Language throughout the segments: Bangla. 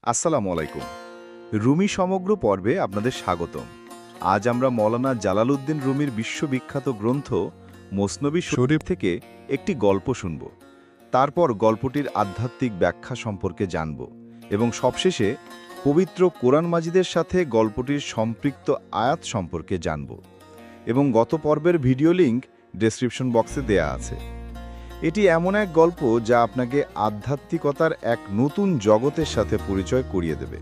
আসসালামু আলাইকুম। রুমি সমগ্র পর্বে আপনাদের স্বাগতম। আজ আমরা মওলানা জালালউদ্দিন রুমির বিশ্ববিখ্যাত গ্রন্থ মসনবী শরীফ থেকে একটি গল্প শুনব। তারপর গল্পটির আধ্যাত্মিক ব্যাখ্যা সম্পর্কে জানব এবং সবশেষে পবিত্র কোরআন মাজিদের সাথে গল্পটির সম্পৃক্ত আয়াত সম্পর্কে জানব। এবং গত পর্বের ভিডিও লিংক ডেসক্রিপশন বক্সে দেয়া আছে। এটি এমন এক গল্প যা আপনাকে আধ্যাত্মিকতার এক নতুন জগতের সাথে পরিচয় করিয়ে দেবে।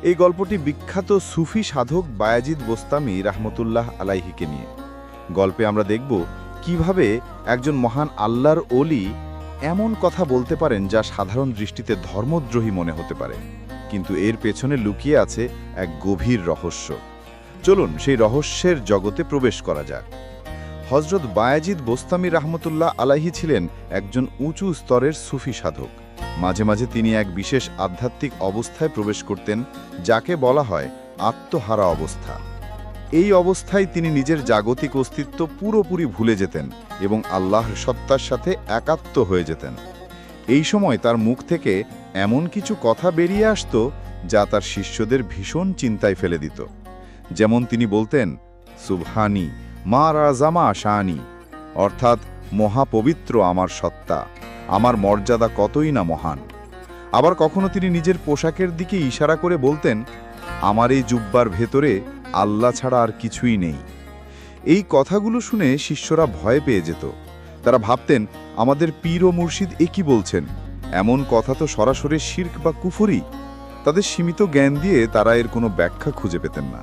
এই গল্পটি বিখ্যাত সুফি সাধক বায়াজিদ বোস্তামি রাহমতুল্লাহ আলাইহিকে নিয়ে। গল্পে আমরা দেখব কিভাবে একজন মহান আল্লাহর ওলি এমন কথা বলতে পারেন যা সাধারণ দৃষ্টিতে ধর্মদ্রোহী মনে হতে পারে, কিন্তু এর পেছনে লুকিয়ে আছে এক গভীর রহস্য। চলুন সেই রহস্যের জগতে প্রবেশ করা যাক। হজরত বায়াজিদ বোস্তামি রাহমতুল্লাহ আলাইহি ছিলেন একজন উঁচু স্তরের সুফি সাধক। মাঝে মাঝে তিনি এক বিশেষ আধ্যাত্মিক অবস্থায় প্রবেশ করতেন, যাকে বলা হয় আত্মহারা অবস্থা। এই অবস্থায় তিনি নিজের জাগতিক অস্তিত্ব পুরোপুরি ভুলে যেতেন এবং আল্লাহর সত্তার সাথে একাত্ম হয়ে যেতেন। এই সময় তার মুখ থেকে এমন কিছু কথা বেরিয়ে আসত যা তার শিষ্যদের ভীষণ চিন্তায় ফেলে দিত। যেমন তিনি বলতেন, সুবহানি মা রাজামা শানি, অর্থাৎ মহাপবিত্র আমার সত্তা, আমার মর্যাদা কতই না মহান। আবার কখনো তিনি নিজের পোশাকের দিকে ইশারা করে বলতেন, আমার এই জুব্বার ভেতরে আল্লাহ ছাড়া আর কিছুই নেই। এই কথাগুলো শুনে শিষ্যরা ভয় পেয়ে যেত। তারা ভাবতেন, আমাদের পীর ও মুর্শিদ একই বলছেন, এমন কথা তো সরাসরি শিরক বা কুফরি। তাদের সীমিত জ্ঞান দিয়ে তারা এর কোনো ব্যাখ্যা খুঁজে পেতেন না।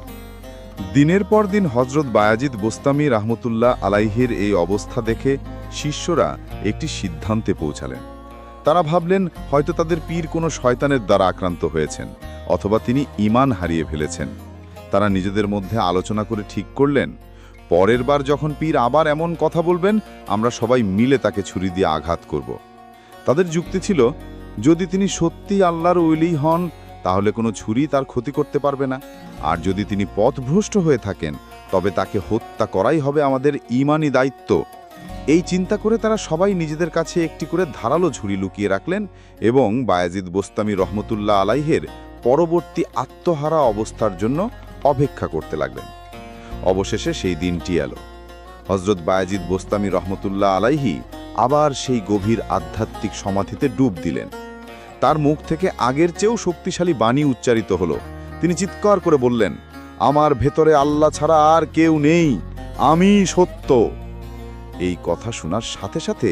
দিনের পর দিন হজরত বায়াজিদ বোস্তামি রাহমতুল্লাহ আলাইহির এই অবস্থা দেখে শিষ্যরা একটি সিদ্ধান্তে পৌঁছালেন। তারা ভাবলেন, হয়তো তাদের পীর কোনো শয়তানের দ্বারা আক্রান্ত হয়েছেন, অথবা তিনি ঈমান হারিয়ে ফেলেছেন। তারা নিজেদের মধ্যে আলোচনা করে ঠিক করলেন, পরের বার যখন পীর আবার এমন কথা বলবেন, আমরা সবাই মিলে তাকে ছুরি দিয়ে আঘাত করব। তাদের যুক্তি ছিল, যদি তিনি সত্যি আল্লাহর ওলি হন, তাহলে কোনো ছুরি তার ক্ষতি করতে পারবে না। আর যদি তিনি পথভ্রষ্ট হয়ে থাকেন, তবে তাকে হত্যা করাই হবে আমাদের ঈমানি দায়িত্ব। এই চিন্তা করে তারা সবাই নিজেদের কাছে একটি করে ধারালো ছুরি লুকিয়ে রাখলেন এবং বায়াজিদ বোস্তামি রহমতুল্লাহ আলাইহের পরবর্তী আত্মহারা অবস্থার জন্য অপেক্ষা করতে লাগলেন। অবশেষে সেই দিনটি এলো। হজরত বায়াজিদ বোস্তামি রহমতুল্লাহ আলাইহি আবার সেই গভীর আধ্যাত্মিক সমাধিতে ডুব দিলেন। তার মুখ থেকে আগের চেয়েও শক্তিশালী বাণী উচ্চারিত হলো। তিনি চিৎকার করে বললেন, আমার ভেতরে আল্লাহ ছাড়া আর কেউ নেই, আমি সত্য। এই কথা শোনার সাথে সাথে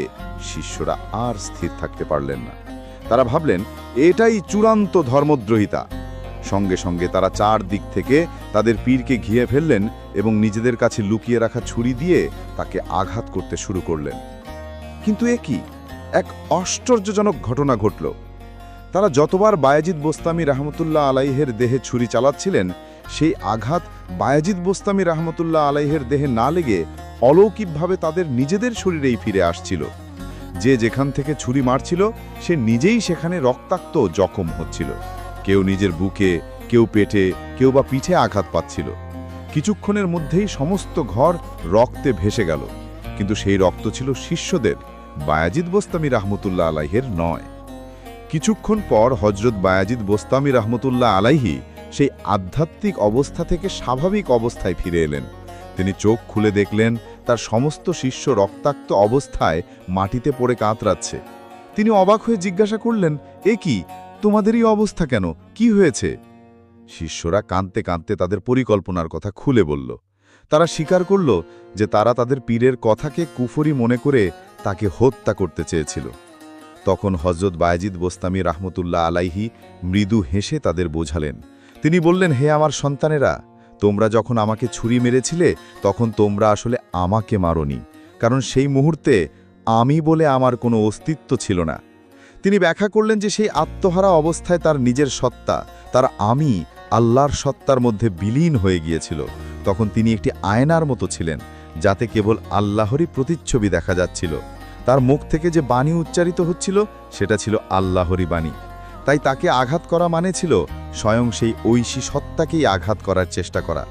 শিষ্যরা আর স্থির থাকতে পারলেন না। তারা ভাবলেন, এটাই চূড়ান্ত ধর্মদ্রোহিতা। সঙ্গে সঙ্গে তারা চারদিক থেকে তাদের পীরকে ঘিরে ফেললেন এবং নিজেদের কাছে লুকিয়ে রাখা ছুরি দিয়ে তাকে আঘাত করতে শুরু করলেন। কিন্তু এ কি এক আশ্চর্যজনক ঘটনা ঘটল। তারা যতবার বায়াজিদ বোস্তামি রাহমতুল্লাহ আলাইহের দেহে ছুরি চালাচ্ছিলেন, সেই আঘাত বায়াজিদ বোস্তামি রাহমতুল্লাহ আলাইহের দেহে না লেগে অলৌকিকভাবে তাদের নিজেদের শরীরেই ফিরে আসছিল। যে যেখান থেকে ছুরি মারছিল, সে নিজেই সেখানে রক্তাক্ত জখম হচ্ছিল। কেউ নিজের বুকে, কেউ পেটে, কেউ বা পিঠে আঘাত পাচ্ছিল। কিছুক্ষণের মধ্যেই সমস্ত ঘর রক্তে ভেসে গেল। কিন্তু সেই রক্ত ছিল শিষ্যদের, বায়াজিদ বোস্তামি রাহমতুল্লাহ আলাইহের নয়। কিছুক্ষণ পর হজরত বায়াজিদ বোস্তামি রাহমতুল্লাহ আলাইহি সেই আধ্যাত্মিক অবস্থা থেকে স্বাভাবিক অবস্থায় ফিরে এলেন। তিনি চোখ খুলে দেখলেন, তার সমস্ত শিষ্য রক্তাক্ত অবস্থায় মাটিতে পড়ে কাতরাচ্ছে। তিনি অবাক হয়ে জিজ্ঞাসা করলেন, এ কি, তোমাদেরই অবস্থা কেন, কি হয়েছে? শিষ্যরা কাঁদতে কাঁদতে তাদের পরিকল্পনার কথা খুলে বলল। তারা স্বীকার করল যে তারা তাদের পীরের কথাকে কুফরি মনে করে তাকে হত্যা করতে চেয়েছিল। তখন হজরত বায়াজিদ বোস্তামি রাহমতুল্লাহ আলাইহি মৃদু হেসে তাদের বোঝালেন। তিনি বললেন, হে আমার সন্তানেরা, তোমরা যখন আমাকে ছুরি মেরেছিলে, তখন তোমরা আসলে আমাকে মারোনি, কারণ সেই মুহূর্তে আমি বলে আমার কোনো অস্তিত্ব ছিল না। তিনি ব্যাখ্যা করলেন যে সেই আত্মহারা অবস্থায় তার নিজের সত্তা, তার আমি আল্লাহর সত্তার মধ্যে বিলীন হয়ে গিয়েছিল। তখন তিনি একটি আয়নার মতো ছিলেন, যাতে কেবল আল্লাহরই প্রতিচ্ছবি দেখা যাচ্ছিল। তার মুখ থেকে যে বাণী উচ্চারিত হচ্ছিল, সেটা ছিল আল্লাহরই বাণী। তাই তাকে আঘাত করা মানে ছিল স্বয়ং সেই ঐশী সত্তাকেই আঘাত করার চেষ্টা করা।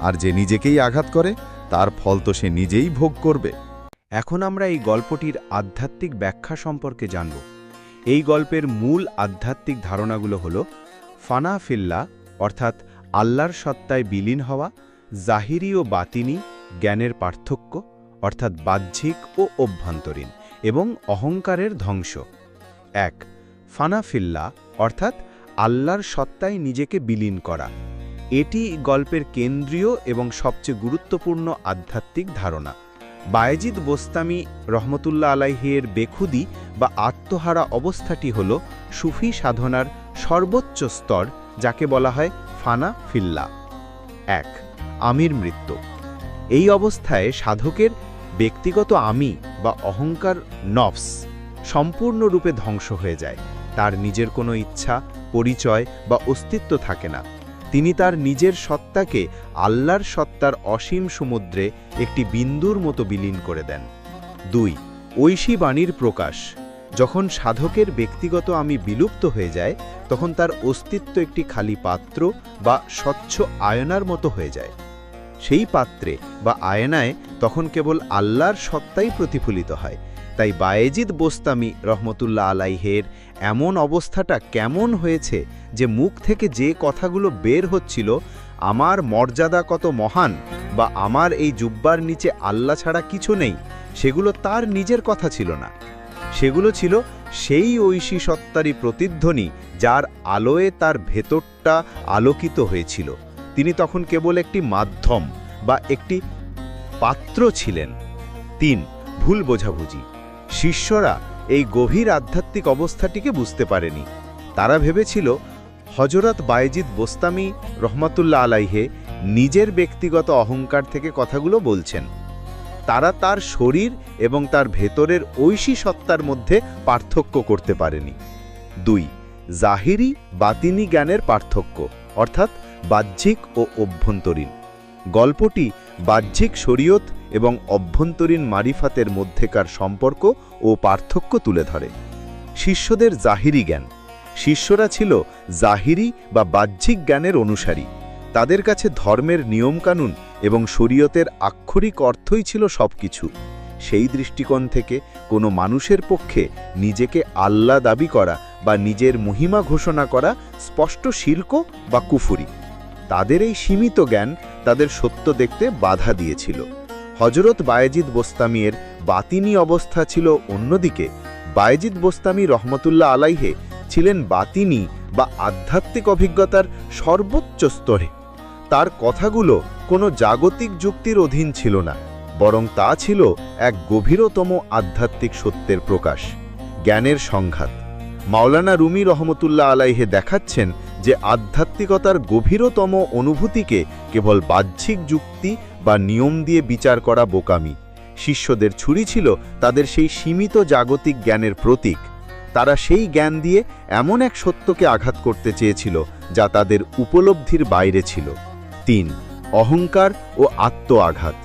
আর যে নিজেকেই আঘাত করে, তার ফল তো সে নিজেই ভোগ করবে। এখন আমরা এই গল্পটির আধ্যাত্মিক ব্যাখ্যা সম্পর্কে জানব। এই গল্পের মূল আধ্যাত্মিক ধারণাগুলো হল ফানা ফিল্লা অর্থাৎ আল্লাহর সত্তায় বিলীন হওয়া, জাহিরি ও বাতিনি জ্ঞানের পার্থক্য অর্থাৎ বাহ্যিক ও অভ্যন্তরীণ, এবং অহংকারের ধ্বংস। 1. ফানা ফিল্লা অর্থাৎ আল্লাহর সত্তায় নিজেকে বিলীন করা। এটি গল্পের কেন্দ্রীয় এবং সবচেয়ে গুরুত্বপূর্ণ আধ্যাত্মিক ধারণা। বায়েজিদ বোস্তামি রহমতুল্লাহ আলাইহির বেখুদি বা আত্মহারা অবস্থাটি হল সুফি সাধনার সর্বোচ্চ স্তর, যাকে বলা হয় ফানা ফিল্লা। 1. আমির মৃত্যু। এই অবস্থায় সাধকের ব্যক্তিগত আমি বা অহংকার নফস সম্পূর্ণরূপে ধ্বংস হয়ে যায়। তার নিজের কোনো ইচ্ছা, পরিচয় বা অস্তিত্ব থাকে না। তিনি তার নিজের সত্তাকে আল্লাহর সত্তার অসীম সমুদ্রে একটি বিন্দুর মতো বিলীন করে দেন। 2. ঐশী বাণীর প্রকাশ। যখন সাধকের ব্যক্তিগত আমি বিলুপ্ত হয়ে যায়, তখন তার অস্তিত্ব একটি খালি পাত্র বা স্বচ্ছ আয়নার মতো হয়ে যায়। সেই পাত্রে বা আয়নায় তখন কেবল আল্লাহর সত্তাই প্রতিফলিত হয়। তাই বায়েজিদ বোস্তামি রহমতুল্লাহ আলাইহের এমন অবস্থাটা কেমন হয়েছে যে মুখ থেকে যে কথাগুলো বের হচ্ছিল, আমার মর্যাদা কত মহান বা আমার এই জুব্বার নিচে আল্লাহ ছাড়া কিছু নেই, সেগুলো তার নিজের কথা ছিল না। সেগুলো ছিল সেই ঐশী সত্তারই প্রতিধ্বনি, যার আলোয় তার ভেতরটা আলোকিত হয়েছিল। তিনি তখন কেবল একটি মাধ্যম বা একটি পাত্র ছিলেন। 3. ভুল বোঝাবুঝি। শিষ্যরা এই গভীর আধ্যাত্মিক অবস্থাটিকে বুঝতে পারেনি। তারা ভেবেছিল হযরত বায়েজিদ বোস্তামি রহমাতুল্লাহ আলাইহে নিজের ব্যক্তিগত অহংকার থেকে কথাগুলো বলছেন। তারা তার শরীর এবং তার ভেতরের ঐশী সত্তার মধ্যে পার্থক্য করতে পারেনি। 2. জাহিরি বাতিনি জ্ঞানের পার্থক্য অর্থাৎ বাহ্যিক ও অভ্যন্তরীণ। গল্পটি বাহ্যিক শরীয়ত এবং অভ্যন্তরীণ মারিফাতের মধ্যেকার সম্পর্ক ও পার্থক্য তুলে ধরে। শিষ্যদের জাহিরি জ্ঞান। শিষ্যরা ছিল জাহিরি বা বাহ্যিক জ্ঞানের অনুসারী। তাদের কাছে ধর্মের নিয়মকানুন এবং শরীয়তের আক্ষরিক অর্থই ছিল সবকিছু। সেই দৃষ্টিকোণ থেকে কোনো মানুষের পক্ষে নিজেকে আল্লাহ দাবি করা বা নিজের মহিমা ঘোষণা করা স্পষ্ট শিরক বা কুফরি। তাদের এই সীমিত জ্ঞান তাদের সত্য দেখতে বাধা দিয়েছিল। হযরত বায়েজিদ বোস্তামির বাতিনি অবস্থা ছিল অন্যদিকে। বায়েজিদ বোস্তামি রহমতুল্লাহ আলাইহে ছিলেন বাতিনি বা আধ্যাত্মিক অভিজ্ঞতার সর্বোচ্চ স্তরে। তার কথাগুলো কোনো জাগতিক যুক্তির অধীন ছিল না, বরং তা ছিল এক গভীরতম আধ্যাত্মিক সত্যের প্রকাশ। জ্ঞানের সংঘাত। মাওলানা রুমি রহমতুল্লাহ আলাইহে দেখাচ্ছেন যে আধ্যাত্মিকতার গভীরতম অনুভূতিকে কেবল বাহ্যিক যুক্তি বা নিয়ম দিয়ে বিচার করা বোকামি। শিষ্যদের ছুরি ছিল তাদের সেই সীমিত জাগতিক জ্ঞানের প্রতীক। তারা সেই জ্ঞান দিয়ে এমন এক সত্যকে আঘাত করতে চেয়েছিল যা তাদের উপলব্ধির বাইরে ছিল। 3. অহংকার ও আত্ম আঘাত।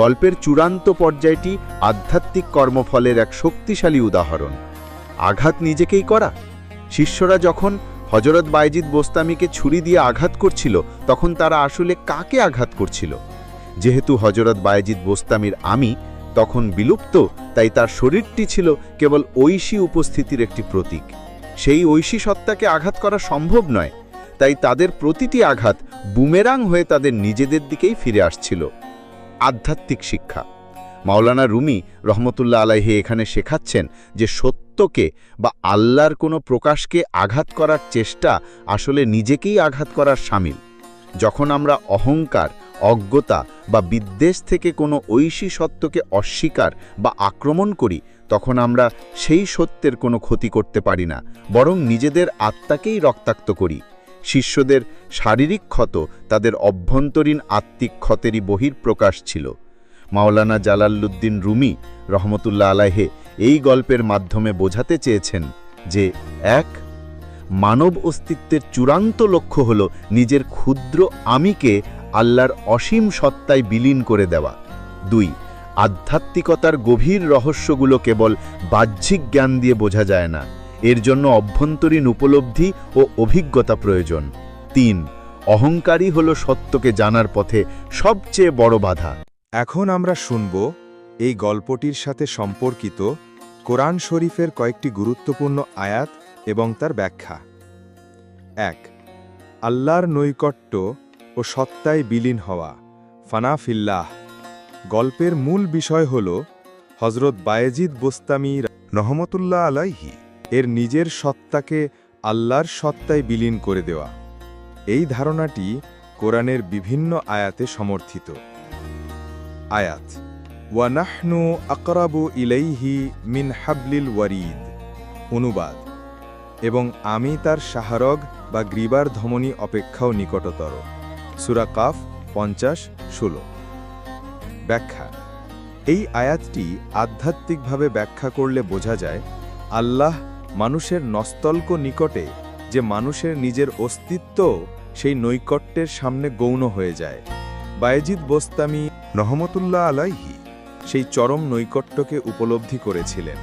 গল্পের চূড়ান্ত পর্যায়টি আধ্যাত্মিক কর্মফলের এক শক্তিশালী উদাহরণ। আঘাত নিজেকেই করা। শিষ্যরা যখন হযরত বায়েজিদ বোস্তামিকে ছুরি দিয়ে আঘাত করছিল, তখন তারা আসলে কাকে আঘাত করছিল? যেহেতু হযরত বায়েজিদ বোস্তামির আমি তখন বিলুপ্ত, তাই তার শরীরটি ছিল কেবল ঐশী উপস্থিতির একটি প্রতীক। সেই ঐশী সত্তাকে আঘাত করা সম্ভব নয়, তাই তাদের প্রতিটি আঘাত বুমেরাং হয়ে তাদের নিজেদের দিকেই ফিরে আসছিল। আধ্যাত্মিক শিক্ষা। মাওলানা রুমি রহমতুল্লাহ আলাইহি এখানে শেখাচ্ছেন যে সত্যকে বা আল্লাহর কোনো প্রকাশকে আঘাত করার চেষ্টা আসলে নিজেকেই আঘাত করার শামিল। যখন আমরা অহংকার, অজ্ঞতা বা বিদ্বেষ থেকে কোনো ঐশী সত্যকে অস্বীকার বা আক্রমণ করি, তখন আমরা সেই সত্যের কোনো ক্ষতি করতে পারি না, বরং নিজেদের আত্মাকেই রক্তাক্ত করি। শিষ্যদের শারীরিক ক্ষত তাদের অভ্যন্তরীণ আত্মিক ক্ষতেরই বহিঃপ্রকাশ ছিল। মাওলানা জালালউদ্দিন রুমি রহমতুল্লাহ আলাইহে এই গল্পের মাধ্যমে বোঝাতে চেয়েছেন যে 1. মানব অস্তিত্বের চূড়ান্ত লক্ষ্য হল নিজের ক্ষুদ্র আমিকে আল্লাহর অসীম সত্তায় বিলীন করে দেওয়া। 2. আধ্যাত্মিকতার গভীর রহস্যগুলো কেবল বাহ্যিক জ্ঞান দিয়ে বোঝা যায় না, এর জন্য অভ্যন্তরীণ উপলব্ধি ও অভিজ্ঞতা প্রয়োজন। 3. অহংকারই হল সত্যকে জানার পথে সবচেয়ে বড় বাধা। এখন আমরা শুনব এই গল্পটির সাথে সম্পর্কিত কোরআন শরীফের কয়েকটি গুরুত্বপূর্ণ আয়াত এবং তার ব্যাখ্যা। ১. আল্লাহর নৈকট্য ও সত্তায় বিলীন হওয়া, ফানা ফিল্লাহ। গল্পের মূল বিষয় হল হজরত বায়েজিদ বোস্তামি রহমতুল্লাহ আলাইহি এর নিজের সত্তাকে আল্লাহর সত্তায় বিলীন করে দেওয়া। এই ধারণাটি কোরআনের বিভিন্ন আয়াতে সমর্থিত। আয়াত: ওয়ানাহনু আকরাবু ইলাইহি মিন হাবলিল ওয়ারিদ। অনুবাদ: এবং আমি তার শাহরগ বা গ্রীবার ধমনী অপেক্ষাও নিকটতর। সূরা কাফ 50-16। ব্যাখ্যা: এই আয়াতটি আধ্যাত্মিকভাবে ব্যাখ্যা করলে বোঝা যায় আল্লাহ মানুষের নস্তল্ক নিকটে, যে মানুষের নিজের অস্তিত্ব সেই নৈকট্যের সামনে গৌণ হয়ে যায়। বায়েজিদ বোস্তামি রহমতুল্লাহ আলাইহি সেই চরম নৈকট্যকে উপলব্ধি করেছিলেন।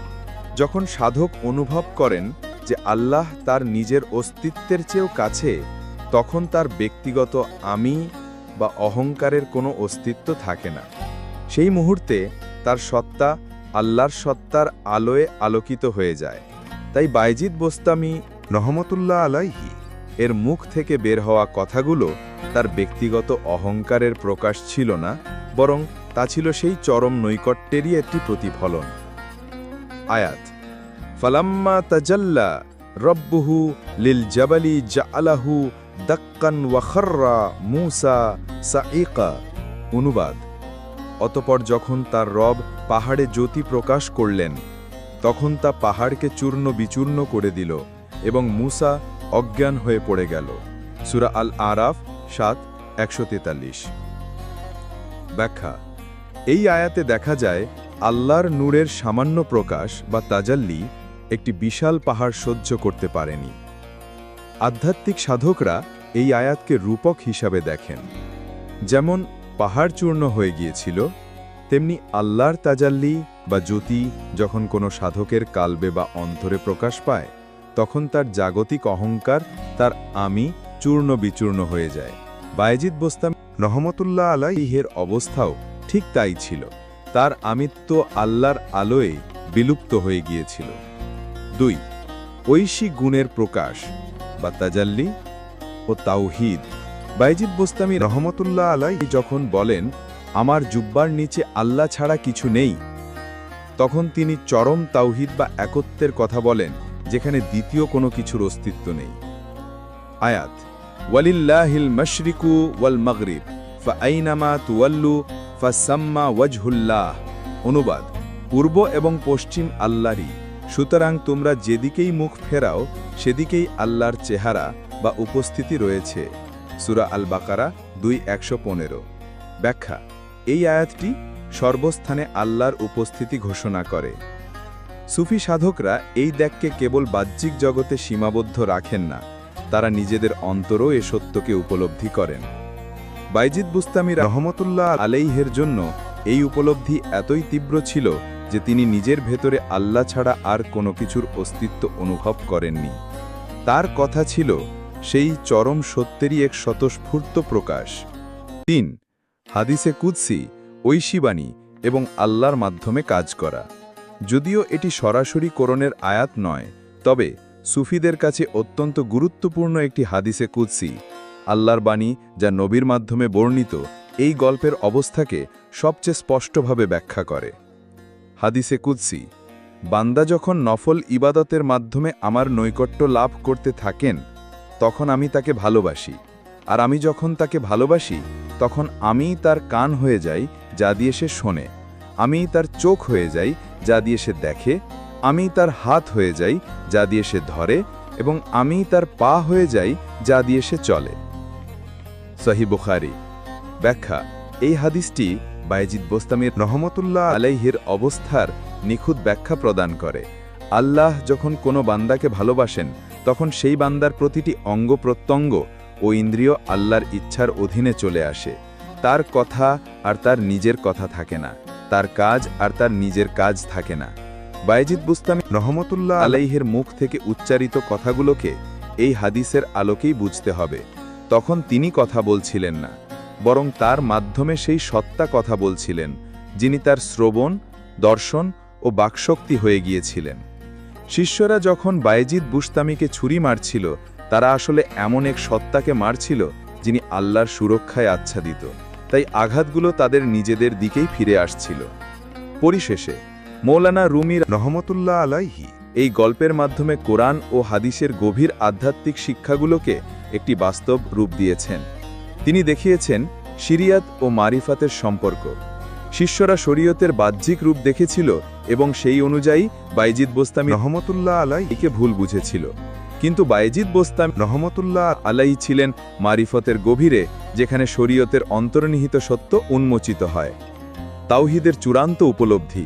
যখন সাধক অনুভব করেন যে আল্লাহ তার নিজের অস্তিত্বের চেয়েও কাছে, তখন তার ব্যক্তিগত আমি বা অহংকারের কোনো অস্তিত্ব থাকে না। সেই মুহূর্তে তার সত্তা আল্লাহর সত্তার আলোয় আলোকিত হয়ে যায়। তাই বায়েজিদ বোস্তামি রহমতুল্লাহ আলাইহি এর মুখ থেকে বের হওয়া কথাগুলো তার ব্যক্তিগত অহংকারের প্রকাশ ছিল না, বরং তা ছিল সেই চরম নৈকট্যেরই একটি প্রতিফলন। আয়াত: ফালাম্মা তাজাল্লা রব্বুহু লিল জাবালি জাআলাহু দাক্কান ওয়া খাররা মূসা সাঈকা। অনুবাদ: অতঃপর যখন তার রব পাহাড়ে জ্যোতি প্রকাশ করলেন, তখন তা পাহাড়কে চূর্ণ বিচূর্ণ করে দিল এবং মূসা অজ্ঞান হয়ে পড়ে গেল। সূরা আল আরাফ 7:143। ব্যাখ্যা: এই আয়াতে দেখা যায় আল্লাহর নূরের সামান্য প্রকাশ বা তাজাল্লি একটি বিশাল পাহাড় সহ্য করতে পারেনি। আধ্যাত্মিক সাধকরা এই আয়াতকে রূপক হিসাবে দেখেন। যেমন পাহাড় চূর্ণ হয়ে গিয়েছিল, তেমনি আল্লাহর তাজাল্লি বা জ্যোতি যখন কোনো সাধকের কালবে বা অন্তরে প্রকাশ পায়, তখন তার জাগতিক অহংকার, তার আমি চূর্ণ বিচূর্ণ হয়ে যায়। বায়েজিদ বোস্তামি রহমতুল্লাহ আলাইহির অবস্থাও ঠিক তাই ছিল। তার আমিত্ব আল্লাহর আলোয় বিলুপ্ত হয়ে গিয়েছিল। 2. ঐশী গুণের প্রকাশ বা তাজাল্লি ও তাওহীদ। বায়েজিদ বোস্তামি রহমতুল্লাহ আলাইহি যখন বলেন, আমার জুব্বার নিচে আল্লাহ ছাড়া কিছু নেই, তখন তিনি চরম তাওহীদ বা একত্বের কথা বলেন, যেখানে দ্বিতীয় কোনো কিছুর অস্তিত্ব নেই। আয়াত: ওয়ালিল্লাহিল মাশরিকু ওয়াল মাগরিব ফাআইনামা তুওয়াল্লু ফাসাম্মা ওয়াজহুল্লাহ। অনুবাদ: পূর্ব এবং পশ্চিম আল্লাহরই, সুতরাং তোমরা যেদিকেই মুখ ফেরাও সেদিকেই আল্লাহর চেহারা বা উপস্থিতি রয়েছে। সূরা আল বাকারা 2:115। ব্যাখ্যা: এই আয়াতটি সর্বস্থানে আল্লাহর উপস্থিতি ঘোষণা করে। সুফি সাধকরা এই দেখকে কেবল বাহ্যিক জগতে সীমাবদ্ধ রাখেন না, তারা নিজেদের অন্তরও এ সত্যকে উপলব্ধি করেন। বায়েজিদ বুস্তামি রহমতুল্লাহ আলাইহির জন্য এই উপলব্ধি এতই তীব্র ছিল যে তিনি নিজের ভেতরে আল্লাহ ছাড়া আর কোনো কিছুর অস্তিত্ব অনুভব করেননি। তার কথা ছিল সেই চরম সত্যেরই এক স্বতঃস্ফূর্ত প্রকাশ। 3. হাদিসে কুদসি, ঐশীবাণী এবং আল্লাহর মাধ্যমে কাজ করা। যদিও এটি সরাসরি কোরআনের আয়াত নয়, তবে সুফিদের কাছে অত্যন্ত গুরুত্বপূর্ণ একটি হাদিসে কুদসি, আল্লাহর বাণী যা নবীর মাধ্যমে বর্ণিত, এই গল্পের অবস্থাকে সবচেয়ে স্পষ্টভাবে ব্যাখ্যা করে। হাদিসে কুদসি: বান্দা যখন নফল ইবাদতের মাধ্যমে আমার নৈকট্য লাভ করতে থাকেন, তখন আমি তাকে ভালোবাসি, আর আমি যখন তাকে ভালোবাসি, তখন আমি তার কান হয়ে যাই যা দিয়ে সে শোনে, আমি তার চোখ হয়ে যাই যা দিয়ে সে দেখে, আমি তার হাত হয়ে যাই যা দিয়ে সে ধরে, এবং আমি তার পা হয়ে যাই যা দিয়ে সে চলে। সহিহ বুখারী। ব্যাখ্যা: এই হাদিসটি বায়েজিদ বোস্তামির রহমতুল্লাহ আলাইহির অবস্থার নিখুঁত ব্যাখ্যা প্রদান করে। আল্লাহ যখন কোনো বান্দাকে ভালোবাসেন, তখন সেই বান্দার প্রতিটি অঙ্গ প্রত্যঙ্গ ও ইন্দ্রিয় আল্লাহর ইচ্ছার অধীনে চলে আসে। তার কথা আর তার নিজের কথা থাকে না, তার কাজ আর তার নিজের কাজ থাকে না। বায়েজিদ বুস্তামি রহমতুল্লাহ আলাইহির মুখ থেকে উচ্চারিত কথাগুলোকে এই হাদিসের আলোকেই বুঝতে হবে। তখন তিনি কথা বলছিলেন না, বরং তার মাধ্যমে সেই সত্তা কথা বলছিলেন, যিনি তার শ্রবণ, দর্শন ও বাকশক্তি হয়ে গিয়েছিলেন। শিষ্যরা যখন বায়েজিদ বুস্তামিকে ছুরি মারছিল, তারা আসলে এমন এক সত্তাকে মারছিল যিনি আল্লাহর সুরক্ষায় আচ্ছাদিত, তাই আঘাতগুলো তাদের নিজেদের দিকেই ফিরে আসছিল। পরিশেষে মৌলানা রুমি রহমতুল্লাহ আলাইহি এই গল্পের মাধ্যমে কোরআন ও হাদিসের গভীর আধ্যাত্মিক শিক্ষাগুলোকে একটি বাস্তব রূপ দিয়েছেন। তিনি দেখিয়েছেন শরিয়ত ও মারিফাতের সম্পর্ক। শিষ্যরা শরীয়তের বাহ্যিক রূপ দেখেছিল এবং সেই অনুযায়ী বায়েজিদ বোস্তামি রহমতুল্লাহ আলাইহিকে ভুল বুঝেছিল, কিন্তু বায়েজিদ বোস্তামি রহমতুল্লাহ আলাইহি ছিলেন মারিফতের গভীরে, যেখানে শরীয়তের অন্তর্নিহিত সত্য উন্মোচিত হয়। তাওহীদের চূড়ান্ত উপলব্ধি।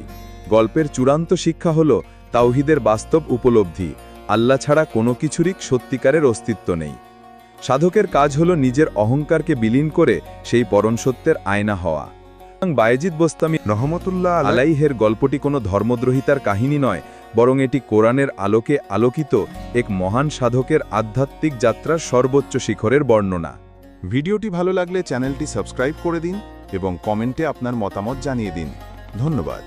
গল্পের চূড়ান্ত শিক্ষা হল তাওহীদের বাস্তব উপলব্ধি। আল্লাহ ছাড়া কোনো কিছুরই সত্যিকারের অস্তিত্ব নেই। সাধকের কাজ হল নিজের অহংকারকে বিলীন করে সেই পরম সত্যের আয়না হওয়া। বায়েজিদ বোস্তামি রহমতুল্লাহ আলাইহের গল্পটি কোনো ধর্মদ্রোহিতার কাহিনী নয়, বরং এটি কোরআনের আলোকে আলোকিত এক মহান সাধকের আধ্যাত্মিক যাত্রার সর্বোচ্চ শিখরের বর্ণনা। ভিডিওটি ভালো লাগলে চ্যানেলটি সাবস্ক্রাইব করে দিন এবং কমেন্টে আপনার মতামত জানিয়ে দিন। ধন্যবাদ।